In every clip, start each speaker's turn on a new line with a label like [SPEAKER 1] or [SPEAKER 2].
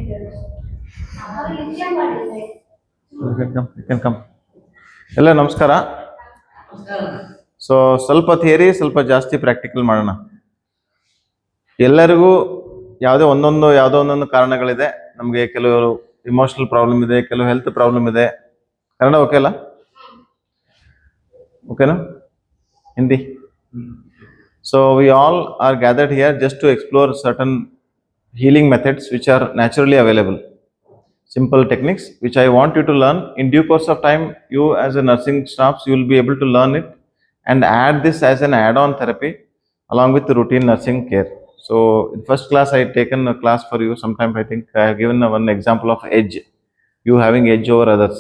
[SPEAKER 1] You can come. ಎಲ್ಲ ನಮಸ್ಕಾರ. So ಸ್ವಲ್ಪ ಥಿಯರಿ ಸ್ವಲ್ಪ ಜಾಸ್ತಿ ಪ್ರಾಕ್ಟಿಕಲ್ ಮಾಡೋಣ. ಎಲ್ಲರಿಗೂ ಯಾವುದೋ ಒಂದೊಂದು ಕಾರಣಗಳಿದೆ. ನಮಗೆ ಕೆಲವು ಇಮೋಷನಲ್ ಪ್ರಾಬ್ಲಮ್ ಇದೆ, ಕೆಲವು ಹೆಲ್ತ್ ಪ್ರಾಬ್ಲಮ್ ಇದೆ. ಕನ್ನಡ ಓಕೆ ಅಲ್ಲ? ಓಕೆನಾ? Hindi? So we all are gathered here just to explore certain healing methods which are naturally available. Simple techniques which I want you to learn. In due course of time, you as a nursing staff, you will be able to learn it and add this as an add-on therapy along with the routine nursing care. So in first class, I had taken a class for you. Sometime I think I have given one example of edge, you having edge over others.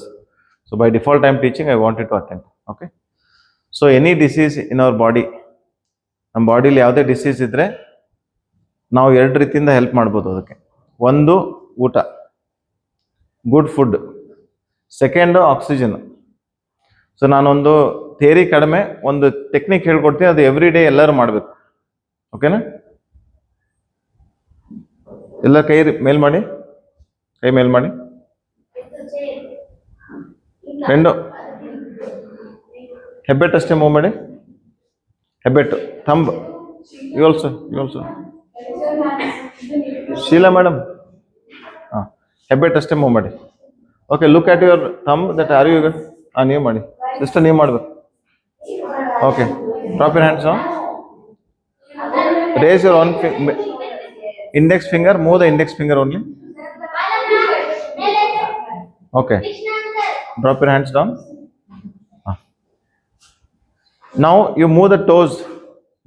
[SPEAKER 1] So by default, I am teaching. I wanted to attend. Okay. So any disease in our body, ನಮ್ಮ ಬಾಡಿಲಿ ಯಾವುದೇ disease ಇದ್ದರೆ ನಾವು ಎರಡು ರೀತಿಯಿಂದ help ಮಾಡ್ಬೋದು ಅದಕ್ಕೆ. ಒಂದು ಊಟ, good food. Second oxygen. So ನಾನೊಂದು ಥಿಯರಿ ಕಡಿಮೆ ಒಂದು ಟೆಕ್ನಿಕ್ ಹೇಳ್ಕೊಡ್ತೀನಿ, ಅದು ಎವ್ರಿ ಡೇ ಎಲ್ಲರೂ ಮಾಡಬೇಕು. ಓಕೆನಾ? ಎಲ್ಲ ಕೈ ಮೇಲ್ ಮಾಡಿ, ಕೈ ಮೇಲ್ ಮಾಡಿ. రెండు ಹೆಬ್ಬೆಟ್ಟು ಅಷ್ಟೇ ಮೂವ್ ಮಾಡಿ. ಹೆಬ್ಬೆಟ್ಟು, thumb. You also Sheela madam. ಹಾಂ, ಹೆಬ್ಬೆಟ್ಟು ಅಷ್ಟೇ ಮೂವ್ ಮಾಡಿ. Okay, look at your thumb. That are you good? ಹಾಂ, ನೀವು ಮಾಡಿ ಸಿಸ್ಟರ್, ನೀವು ಮಾಡಬೇಕು. Okay, drop your hands on. Raise your own index finger, move the index finger only. Okay, drop your hands down. Now you move the toes.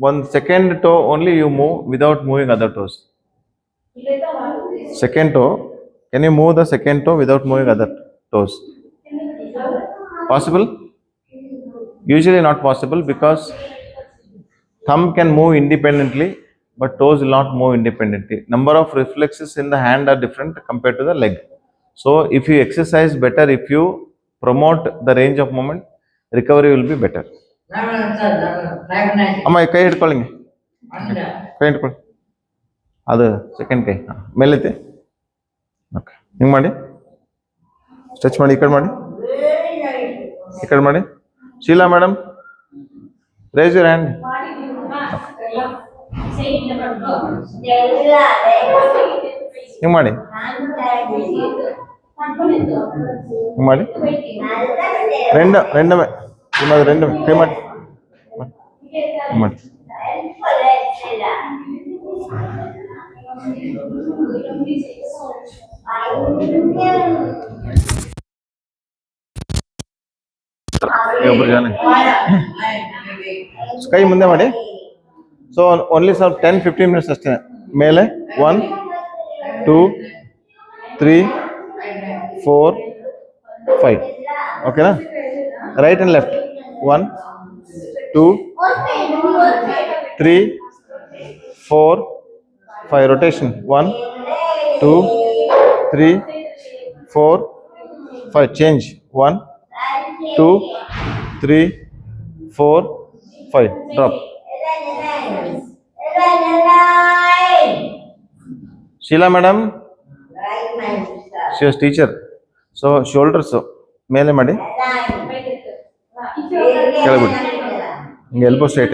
[SPEAKER 1] One second toe only you move without moving other toes. Second toe, can you move the second toe without moving other toes? Possible? Usually not possible because thumb can move independently, but toes will not move independently. Number of reflexes in the hand are different compared to the leg. So if you exercise better, if you promote the range of movement, recovery will be better. ಅಮ್ಮ ಕೈ ಹಿಡ್ಕೊಳ್ಳಿ, ಕೈ ಹಿಡ್ಕೊಳ್ಳಿ. ಅದು second ಕೈ ಮೇಲೈತೆ. Okay, ಹಿಂಗೆ ಮಾಡಿ, stretch ಮಾಡಿ. ಈ ಕಡೆ ಮಾಡಿ, ಈ ಕಡೆ ಮಾಡಿ. Sheela madam, raise your hand. ಹಿಂಗೆ ಮಾಡಿ, ಹಿಂಗೆ ಮಾಡಿ. రెండమే ಕೈ ಮಾಡಿ ಮಾಡಿ. ಕೈ ಮುಂದೆ ಮಾಡಿ. ಸೊ ಓನ್ಲಿ ಸ್ವಲ್ಪ 10-15 ಮಿನಿಟ್ಸ್ ಅಷ್ಟೇ. ಮೇಲೆ 1 2 3 4 5. ಓಕೆನಾ? Right and left. 1 2 3 4 5. Rotation. 1 2 3 4 5. Change. 1 2 3 4 5. Drop. Sheela madam, she was teacher. So shoulders ಮೇಲೆ ಮಾಡಿ, ಕೆಳಬಿಡಿ. ಹಿಂಗೆ ಎಲ್ಬೋ ಸ್ಟ್ರೈಟ್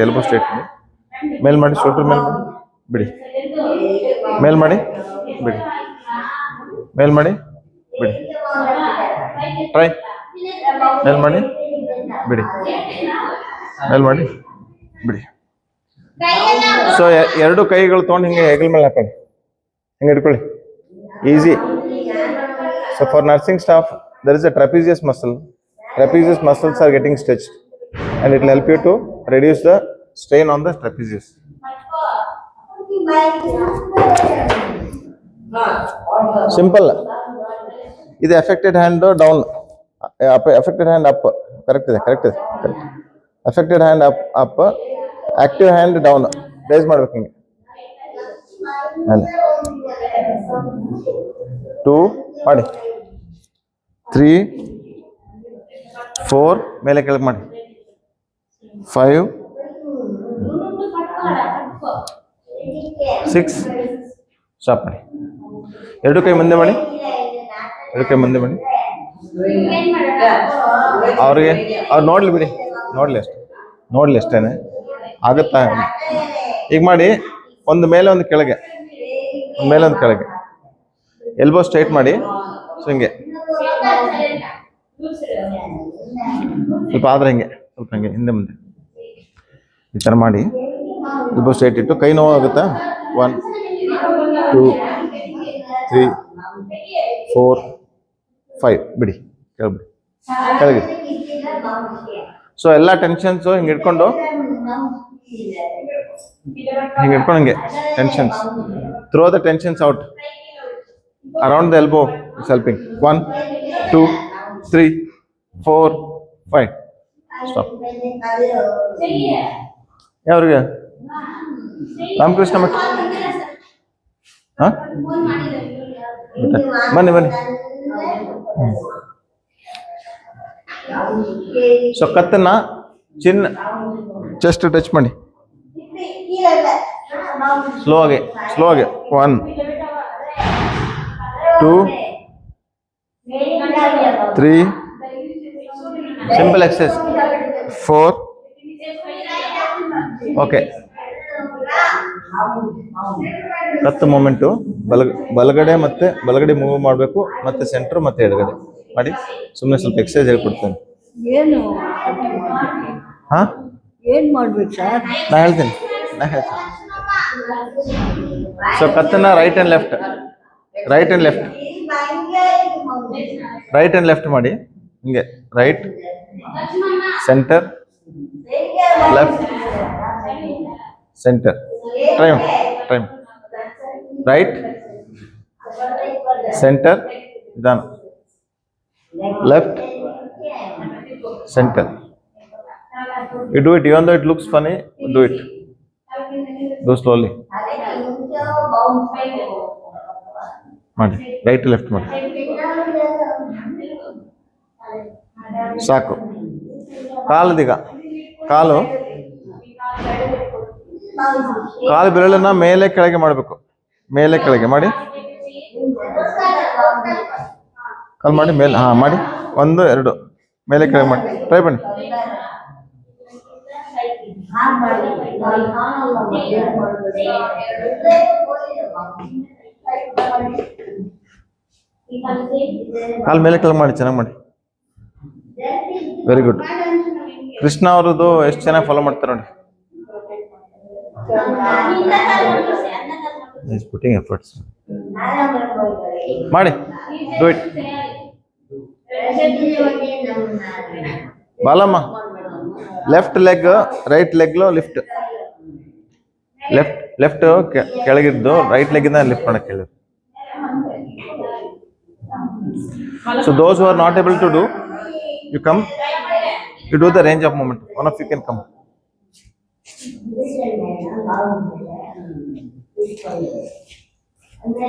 [SPEAKER 1] ಮೇಲ್ ಮಾಡಿ. ಶೋಲ್ಡರ್ ಮೇಲೆ ಮಾಡಿ, ಬಿಡಿ. ಮೇಲ್ ಮಾಡಿ, ಬಿಡಿ. ಮೇಲ್ ಮಾಡಿ, ಬಿಡಿ. ಟ್ರೈ. ಮೇಲ್ ಮಾಡಿ, ಬಿಡಿ. ಮೇಲ್ ಮಾಡಿ, ಬಿಡಿ. ಸೊ ಎರಡು ಕೈಗಳು ತೊಗೊಂಡು ಹಿಂಗೆ ಹೆಗಲ ಮೇಲೆ ಹಾಕೊಳ್ಳಿ, ಹಿಂಗೆ ಇಟ್ಕೊಳ್ಳಿ. Easy. So for nursing staff, there is a trapezius muscle. Trapezius muscles are getting stretched and it will help you to reduce the strain on the trapezius. Simple. This affected hand down, affected hand up. Correct. Affected hand up, active hand down. Raise ಮಾಡಬೇಕು ಹಿಂಗೆ. 2 ಮಾಡಿ. 3 4 ಮೇಲೆ ಕೆಳಗೆ ಮಾಡಿ. 5 6 stop ಮಾಡಿ. ಎರಡು ಕೈ ಮುಂದೆ ಮಾಡಿ, ಎರಡು ಕೈ ಮುಂದೆ ಮಾಡಿ. ಅವ್ರು ನೋಡ್ಲಿ ಬಿಡಿ, ನೋಡ್ಲಿ ಅಷ್ಟೇನೆ. ಆಗುತ್ತಾ? ಈಗ ಮಾಡಿ, ಒಂದು ಮೇಲೆ ಒಂದು ಕೆಳಗೆ, ಒಂದು ಮೇಲೆ ಒಂದು ಕೆಳಗೆ. ಎಲ್ಬೋ ಸ್ಟ್ರೈಟ್ ಮಾಡಿ. ಸೊ ಹಿಂಗೆ ಸ್ವಲ್ಪ ಆದ್ರೆ ಹಿಂಗೆ, ಸ್ವಲ್ಪ ಹಿಂಗೆ ಹಿಂದೆ ಮುಂದೆ ಈ ಥರ ಮಾಡಿ. ಎಲ್ಬೋ ಸ್ಟ್ರೈಟ್ ಇಟ್ಟು ಕೈ ನೋವಾಗುತ್ತಾ? 1 2 3 4 5 ಬಿಡಿ, ಕೆಳಬಿಡಿ, ಕೆಳಗೆ. ಸೊ ಎಲ್ಲ ಟೆನ್ಷನ್ಸು ಹಿಂಗೆ ಇಟ್ಕೊಂಡು ಹಿಂಗೆ tensions, throw the tensions out around the elbow is helping. 1 2 3 4 5 stop. ಯಾವ್ರಿಗೆ? ರಾಮಕೃಷ್ಣ ಮಠ. ಹಾಂ ಬನ್ನಿ. ಸೊ ಕತ್ತನ್ನ ಚೆಸ್ಟ್ ಟಚ್ ಮಾಡಿ, ಸ್ಲೋ ಆಗಿ 1 2 3 ಸಿಂಪಲ್ ಎಕ್ಸರ್ಸೈಸ್ 4 ಓಕೆ. ಕತ್ತು ಮೂಮೆಂಟು ಬಲಗಡೆ ಮತ್ತೆ ಬಲಗಡೆ ಮೂವ್ ಮಾಡಬೇಕು, ಮತ್ತೆ ಸೆಂಟ್ರ್ ಮತ್ತೆ ಎಡಗಡೆ ಮಾಡಿ. ಸುಮ್ಮನೆ ಸ್ವಲ್ಪ ಎಕ್ಸರ್ಸೈಸ್ ಹೇಳ್ಕೊಡ್ತೇನೆ. ಹಾಂ
[SPEAKER 2] ಏನ್ ಮಾಡ್ಬೇಕು ಸರ್?
[SPEAKER 1] ನಾ ಹೇಳ್ತೀನಿ. ಸೊ ಕತ್ತನ್ನ ರೈಟ್ ಆ್ಯಂಡ್ ಲೆಫ್ಟ್ ಮಾಡಿ ಹಿಂಗೆ. Right, centre, left, centre. Try right, centre, ನಿಧಾನ, left, center. You do it, even though it looks funny, do it. Do slowly. ಮಾಡಿ, ರೈಟ್ ಲೆಫ್ಟ್ ಮಾಡಿ. ಸಾಕು. ಕಾಲದೀಗ ಕಾಲು ಬೆರಳನ್ನ ಮೇಲೆ ಕೆಳಗೆ ಮಾಡಬೇಕು. ಮೇಲೆ ಕೆಳಗೆ ಮಾಡಿ, ಕಾಲು ಮಾಡಿ ಮೇಲೆ. ಹಾಂ ಮಾಡಿ, 1 2 ಮೇಲೆ ಕೆಳಗೆ ಮಾಡಿ. ಟ್ರೈ ಬನ್ನಿ. ಕಾಲು ಮೇಲೆ ಕೆಳಗೆ ಮಾಡಿ, ಚೆನ್ನಾಗಿ ಮಾಡಿ. Very good. ಕೃಷ್ಣ ಅವ್ರದ್ದು ಎಷ್ಟು ಚೆನ್ನಾಗಿ ಫಾಲೋ ಮಾಡ್ತಾರೆ ನೋಡಿ. He's putting efforts. ಮಾಡಿ, do it. Balamma, left leg right leg lift. Left ಕೆಳಗಿದ್ದು ರೈಟ್ ಲೆಗ್ ಇಂದ ಲಿಫ್ಟ್ ಮಾಡಕ್ಕೆ ಹೇಳಿ. So those who are not able to do, you come, you do the range of movement. One of you can come.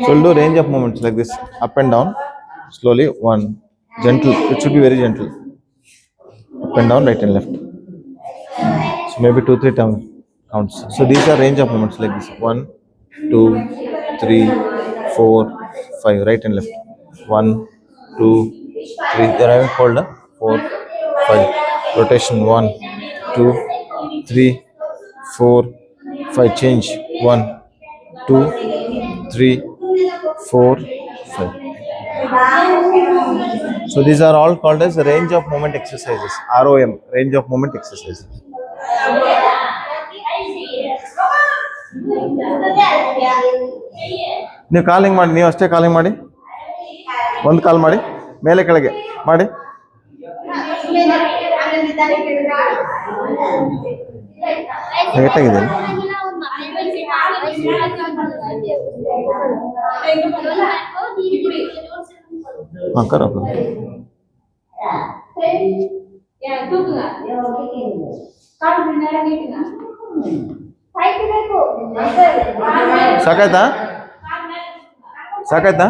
[SPEAKER 1] So we'll do range of movements like this, up and down, slowly. 1, gentle. It should be very gentle. Up and down, right and left. So maybe 2-3 times counts. So these are range of movements like this. 1 2 3 4 5, right and left. 1 2 3. They're having hold. 4 5. Rotation. 1 2 3 4 5. Change. 1 2 3 4 5. So these are all called as range of movement exercises. ROM, range of movement exercises. ನೀವು calling ಮಾಡಿ, ನೀವು ಅಷ್ಟೇ calling ಮಾಡಿ. ಒಂದು ಕಾಲ್ ಮಾಡಿ, ಮೇಲೆ ಕೆಳಗೆ ಮಾಡಿ. ಹೇಗಾಗಿದೆ ಹಾಂ ಕರೋ. ಸಾಕಾಯ್ತಾ? ಸಾಕಾಯ್ತಾ?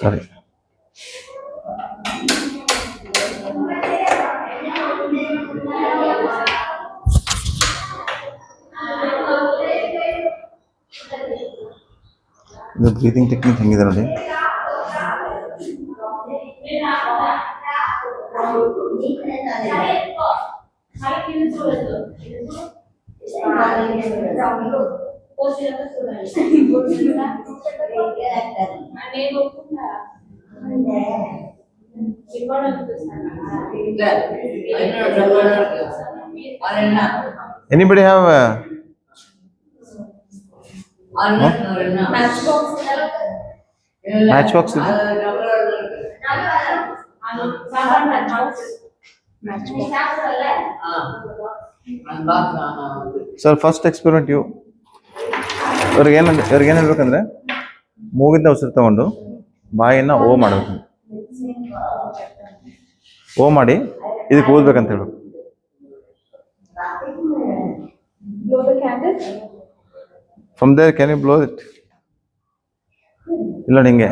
[SPEAKER 1] ಸರಿ. ಇದು ಬ್ರೀದಿಂಗ್ ಟೆಕ್ನಿಕ್ ಹೆಂಗಿದೆ ನೋಡಿ. Anybody have matchbox ಇದೆ? ಸರ್ ಫಸ್ಟ್ ಎಕ್ಸ್ಪೆರಿಮೆಂಟ್ ಇವ್ರಿಗೇನು ಹೇಳ್ಬೇಕಂದ್ರೆ ಮೂಗಿಂದ ಉಸಿರು ತಗೊಂಡು ಬಾಯಿನ ಓ ಮಾಡಬೇಕು. ಓ ಮಾಡಿ ಇದಕ್ಕೆ ಊದ್ಬೇಕಂತ ಹೇಳ್ಬೇಕು. From there can you blow it? ಇಲ್ಲ ಹಿಂಗೆ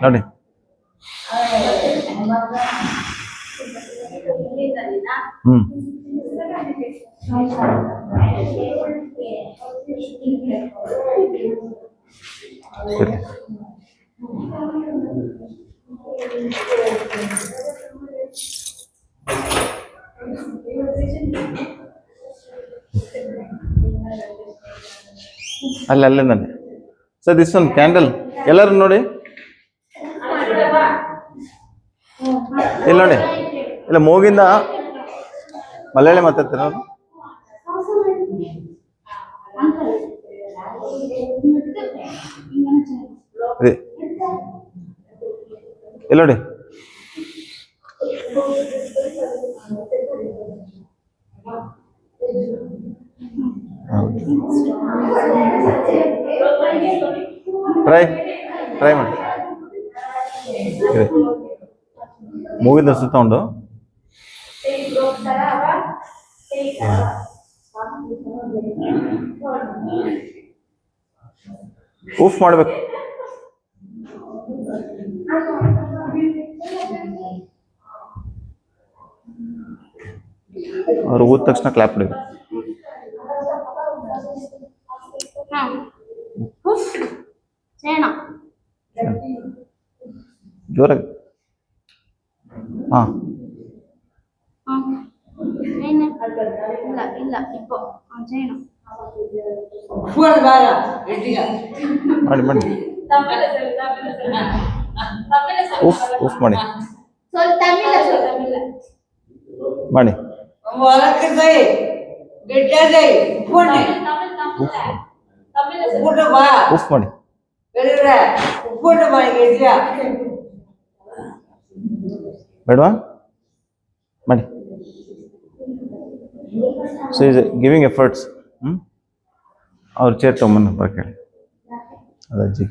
[SPEAKER 1] ನೋಡಿ. ಸರಿ. ಅಲ್ಲೇ ನಾನು ಸರ್ ದಿಸ್ ಒನ್ ಕ್ಯಾಂಡಲ್ ಎಲ್ಲರೂ ನೋಡಿ. ಇಲ್ಲ ನೋಡಿ, ಇಲ್ಲ ಮೂಗಿಂದ ಮಲಯಾಳಿ ಮಾತಾಡ್ತೀರ ಅವರು? ಅದೇ ಇಲ್ಲ ನೋಡಿ. ಟ್ರೈ ಮಾಡಿ. ಮೂಗಿಂದ ಉಸಿರು ತಗೊಂಡು ಉಫ್ ಮಾಡ್ಬೇಕು. ಅವ್ರು ಊದ ತಕ್ಷಣ ಕ್ಲಾಪ್ ಹೊಡಿಬೇಕು. ಜೋರಾಗಿ. ಮಾಡಿ ಮಾಡಿ ಉಫ್ ಉಫ್ ಮಾಡಿ ಮಾಡಿ. ಉಫ್ ಮಾಡಿ. ಬೇಡವಾ ಮಾಡಿ. So is giving efforts. ಅವ್ರ ಚೇರ್ ತೊಗೊಂಬನ್ನ ಬರ್ಕೇಳಿ ಅದು ಅಜ್ಜಿ.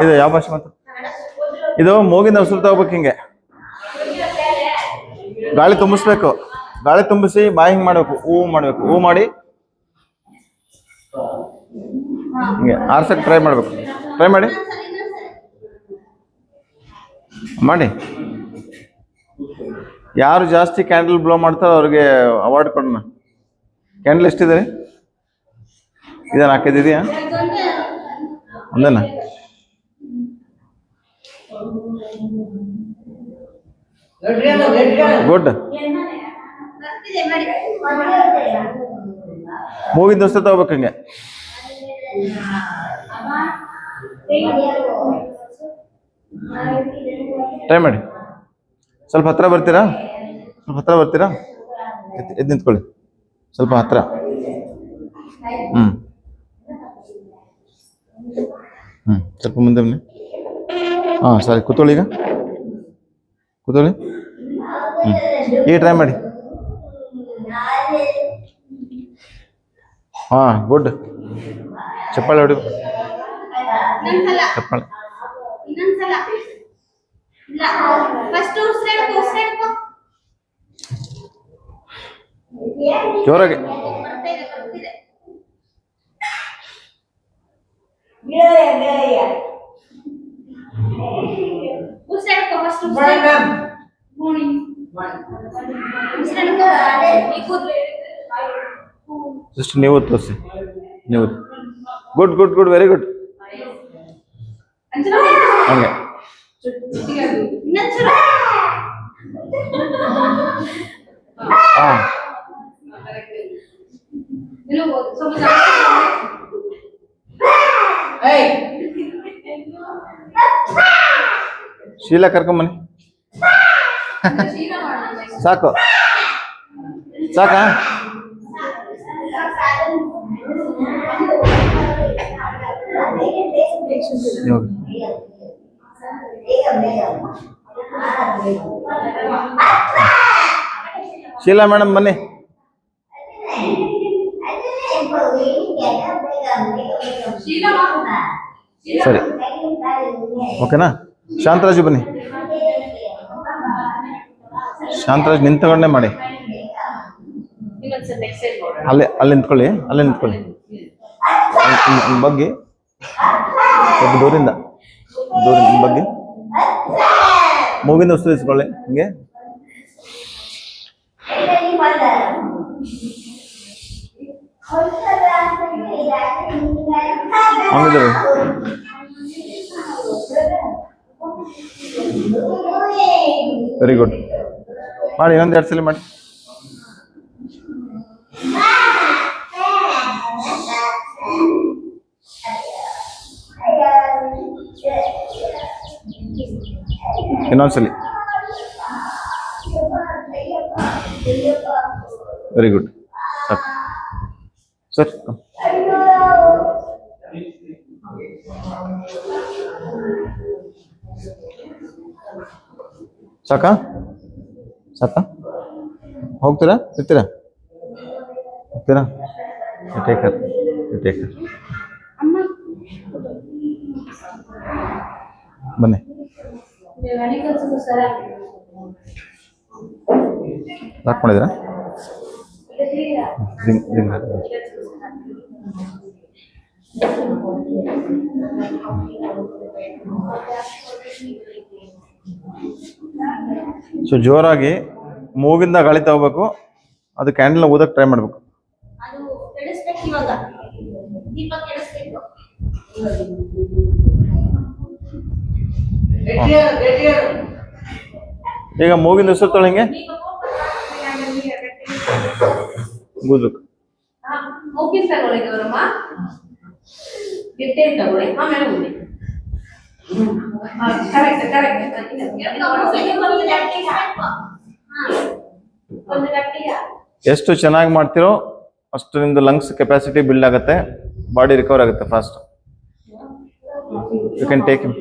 [SPEAKER 1] ಇದು ಯಾವ ಭಾಷೆ ಮಾತು? ಇದು ಮೂಗಿಂದ ಉಸಿರು ತಗೋಬೇಕು. ಹಿಂಗೆ ಗಾಳಿ ತುಂಬಿಸ್ಬೇಕು. ಗಾಳಿ ತುಂಬಿಸಿ ಬಾಯಿ ಹಿಂಗೆ ಮಾಡ್ಬೇಕು. ಹೂ ಮಾಡ್ಬೇಕು. ಹೂ ಮಾಡಿ ಹಿಂಗೆ ಆರ್ಸಕ್ಕೆ ಟ್ರೈ ಮಾಡ್ಬೇಕು. ಟ್ರೈ ಮಾಡಿ ಮಾಡಿ. ಯಾರು ಜಾಸ್ತಿ ಕ್ಯಾಂಡಲ್ ಬ್ಲೋ ಮಾಡ್ತಾರೋ ಅವ್ರಿಗೆ ಅವಾರ್ಡ್ ಕೊಡೋಣ. ಕ್ಯಾಂಡಲ್ ಎಷ್ಟಿದೆ? ಇದೇನು ಹಾಕಿದ್ಯಾ? ಒಂದೇನಾ? ಗುಡ್. ಮೂಗಿಂದ ಉಸಿರು ತಗೋಬೇಕು ಹಂಗೆ. ಟ್ರೈ ಮಾಡಿ. ಸ್ವಲ್ಪ ಹತ್ರ ಬರ್ತೀರಾ? ಸ್ವಲ್ಪ ಹತ್ರ ಬರ್ತೀರಾ? ಎದ್ದು ನಿಂತ್ಕೊಳ್ಳಿ. ಸ್ವಲ್ಪ ಹತ್ರ. ಸ್ವಲ್ಪ ಮುಂದೆ ಬನ್ನಿ. ಹಾಂ ಸರಿ, ಕೂತ್ಕೊಳ್ಳಿ ಈಗ. ಕೂತ್ಕೊಳ್ಳಿ. ಈಗ ಟ್ರೈ ಮಾಡಿ. ಹಾಂ, ಗುಡ್. ಚಪ್ಪಾಳೆ ಹೊಡಿ. ಚಪ್ಪಾಳೆ. ಜೋರಾಗಿ. ಜಸ್ಟ್ ನೀವು ತೋರಿಸಿ. ನೀವು good good good, very good. ಹಂಗೆ ಹಾಂ. ಶೀಲಾ ಕರ್ಕೊಂಬನ್ನಿ. ಸಾಕು ಸಾಕಾ? ಶೀಲಾ ಮೇಡಮ್ ಬನ್ನಿ. ಸರಿ, ಓಕೆನಾ? ಶಾಂತರಾಜು ಬನ್ನಿ. ಶಾಂತರಾಜ್ ನಿಂತ್ಕೊಂಡೇ ಮಾಡಿ. ಅಲ್ಲಿ ನಿಂತ್ಕೊಳ್ಳಿ, ಅಲ್ಲೇ ನಿಂತ್ಕೊಳ್ಳಿ. ಬಗ್ಗೆ ಸ್ವಲ್ಪ ದೂರಿಂದ ಬಗ್ಗೆ ಮೂಗಿಂದ ಉಸಿರು ಇಸ್ಕೊಳ್ಳಿ ಹಿಂಗೆ. ಹಂಗಿದ್ರೆ ವೆರಿ ಗುಡ್. ಮಾಡಿ, ಇನ್ನೊಂದು 2 ಸಲ ಮಾಡಿ. ಇನ್ನೊಂದ್ಸಲಿ. Very good. ಸರ್ ಸಾಕಾ? ಸಾಕಾ? ಹೋಗ್ತೀರಾ? ಇರ್ತೀರಾ? ಹೋಗ್ತೀರಾ? Take care. ಬನ್ನಿ. ಲಾಕ್ ಮಾಡಿದ್ದೀರಾ? ಸೊ ಜೋರಾಗಿ ಮೂಗಿಂದ ಗಾಳಿ ತಗೋಬೇಕು. ಅದು ಕ್ಯಾಂಡಲ್ ಊದಕ್ಕೆ ಟ್ರೈ ಮಾಡಬೇಕು. ಈಗ ಮೂಗಿಂದ ಉಸಿರು ತೊಳಂಗೆ ಊದ್ಬೇಕು. ಎಷ್ಟು ಚೆನ್ನಾಗಿ ಮಾಡ್ತಿರೋ ಅಷ್ಟು ನಿಮ್ದು ಲಂಗ್ಸ್ ಕೆಪಾಸಿಟಿ ಬಿಲ್ಡ್ ಆಗುತ್ತೆ, ಬಾಡಿ ರಿಕವರ್ ಆಗುತ್ತೆ fast. You can take him.